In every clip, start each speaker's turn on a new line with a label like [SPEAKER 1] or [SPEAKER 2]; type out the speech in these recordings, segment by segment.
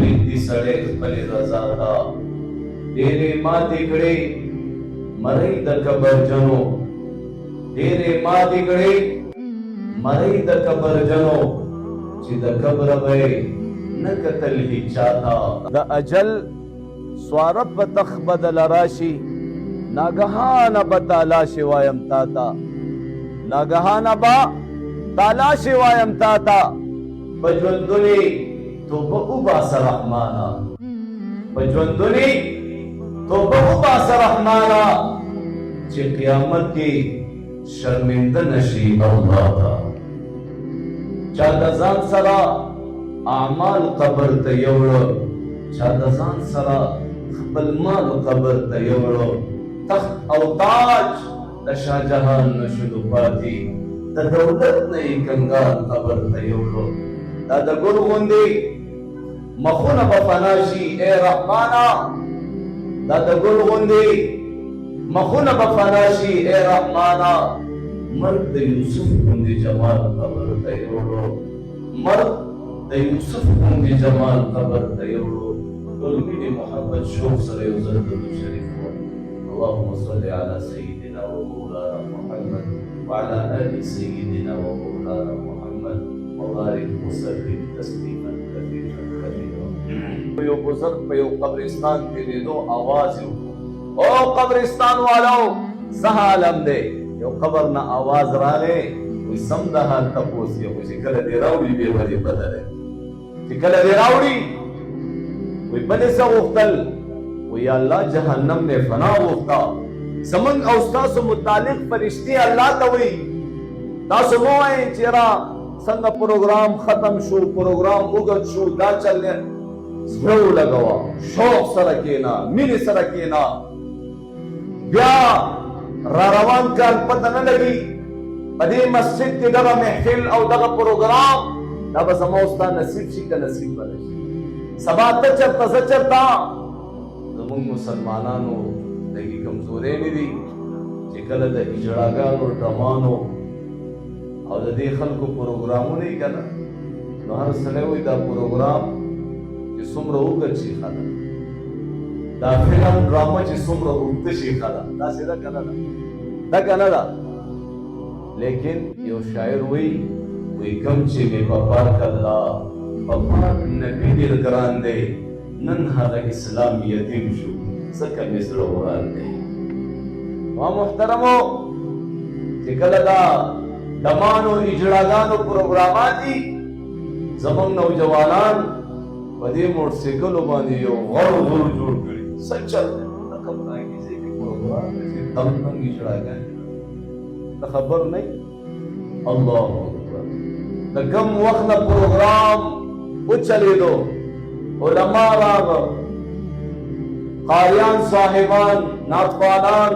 [SPEAKER 1] پریدی سڑے خپل رضا تا ډېرې ماتې کړې مرۍ د کبر جنو ډېرې ماتې کړې مرۍ د کبر جنو چې د کبر به نه کتل هیچا ته د اجل سوارت به تخ بدل راشي ناګهانه به تالاشي وایم تا ته ناګهانه به تالاشي وایم تا ته په ژوندونې توبه وباسه رحمانه په ژوندونې توبه وباسه رحمانه چې قیامت کې شرمنده نشي الله ته چا د ځان سره اعمال قبر ته یوړه چا د ځان سره خپل مال قبر ته یوړه تخت او تاج د شاهجهان نشو پاتې د دولت نه یې کنګال قبر ته یوړه دا د ګل غوندې مخونه به فنا شي ای رحمانه دا د ګل غوندې مخونه به فنا شي ای رحمانه مرګ د یوسف غوندې جمال قبر ته یوړو مرګ د یوسف غوندې جمال قبر ته یوړو ټول مینې محبت شوق سره یو ځل درود شریف ووایو اللهم صل على سيدنا ومولانا محمد وعلى آل سيدنا ومولانا محمد وبارك وسلم تسليما كثيرا كثيرا یو بزرگ په یو قبرستان کې لیدو आवाज یو او قبرستان والو څه عالم دی یو قبر نه आवाज راغی وي سم د حال تپوس یو چې کله دې راوړي به ولې بدله چې کله دې راوړي وي بلې څه غوښتل وي یا الله جهنم نه فنا غوښتا زمونږ او ستاسو متعلق فرشتي الله ته وي تاسو مو وایئ چې را څنګه پروګرام ختم شو پروګرام اوږد شو دا چل زړه ولګوه شوق سره کېنه مینې سره کېنه بیا را روان کال پته نه لګي په دې مسجد کې دغه محفل او دغه پروګرام دا به زما او ستا نصیب شي که نصیب به نه شي سبا ته چېرته زه چېرته زمونږ مسلمانانو لږې کمزورۍ مې دي چې کله د اجړاګانو ډمانو او د دې خلکو پروګرامونه یې که نه نو هر سړی وایي دا پروګرام چې څومره اوږد شي ښه ده دا فلم ډرامه چې څومره اوږده شي ښه ده داسې ده که نه ده ده که نه ده لیکن یو شاعر وایي کوم چې مې په پاک الله په پاک نبي ډېر ګران دی نن هغه اسلام یتیم شو ځکه مې زړه وران دی ما محترمو چې کله دا دمانو اجړاګانو پروګرامات دي زمونږ نوجوانان په دې موټرسایکلو باندې یو غړ غړ جوړ کړي څه چل دی لکه پرانګیزۍ کې پروګرام دی چې تنګ تنګ اجړاګانې ته خبر نه الله اکبر د کم وخت نه پروګرام وچلېدو علما راغه قاریان صاحبان نعتخوانان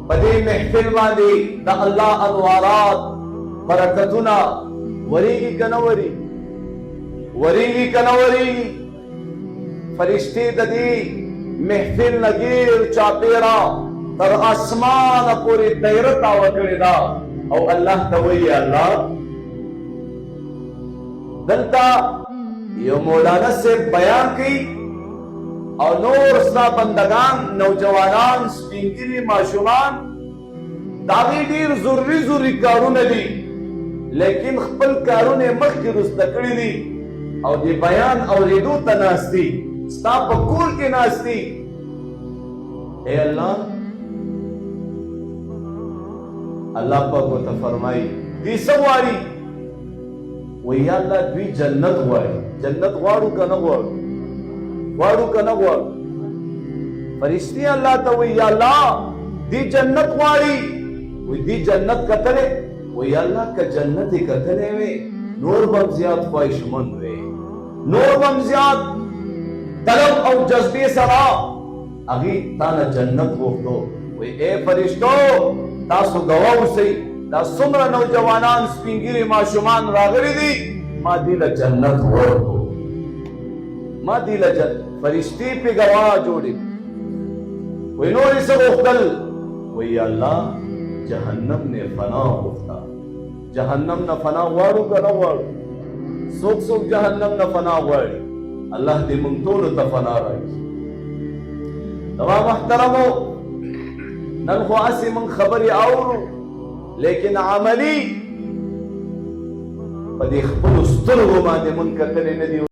[SPEAKER 1] په دې محفل باندې د الله انوارات برکتونه ورېږي که نه ورېږي ورېږي که نه ورېږي فرشتې د دې محفل نه ګیر چاپېره تر اسمانه پورې دایره تاوه کړې ده او الله ته وایي الله دلته یو مولانا صاحب بیان کوي او نور ستا بندگان نوجوانان سپینګیري ماشومان د هغې ډېر ضروري کارونه دي لیکن خپل کارونه یې مخکې رسته کړي دي او د بیان اورېدو ته ناست دي ستا په کور کې ناست دي اے الله الله پاک ورته فرمایي دوی څه غواړي وایي یا الله دوی جنت غواړي جنت غواړو که نه غواړو غواړو که نه غواړو فرشتې الله ته وایي یا الله دوی جنت غواړي وایي دوی جنت کتلی وایي الله که جنت یې کتلی وې نور به هم زیات خواهشمند وې نور به هم زیات طلب او جذبې سره هغې تا نه جنت غوښتو وایي ای فرشتو تاسو ګواه اوسئ دا څومره نوجوانان سپینګیري ماشومان راغلي دي ما دې له جنت ورکړو ما دې له فرشتې پې ګواه جوړې وایي نور یې څه غوښتل وایي الله جهنم نه فنا غوښته جهنم نه فنا غواړو که نه غواړو څوک څوک جهنم نه فنا غواړي الله دې موږ ټولو ته فنا راکړي. زما محترمو، نن خو هسې موږ خبرې اورو، لیکن عملي په دې خپلو سترګو باندې موږ کتلې نه دي.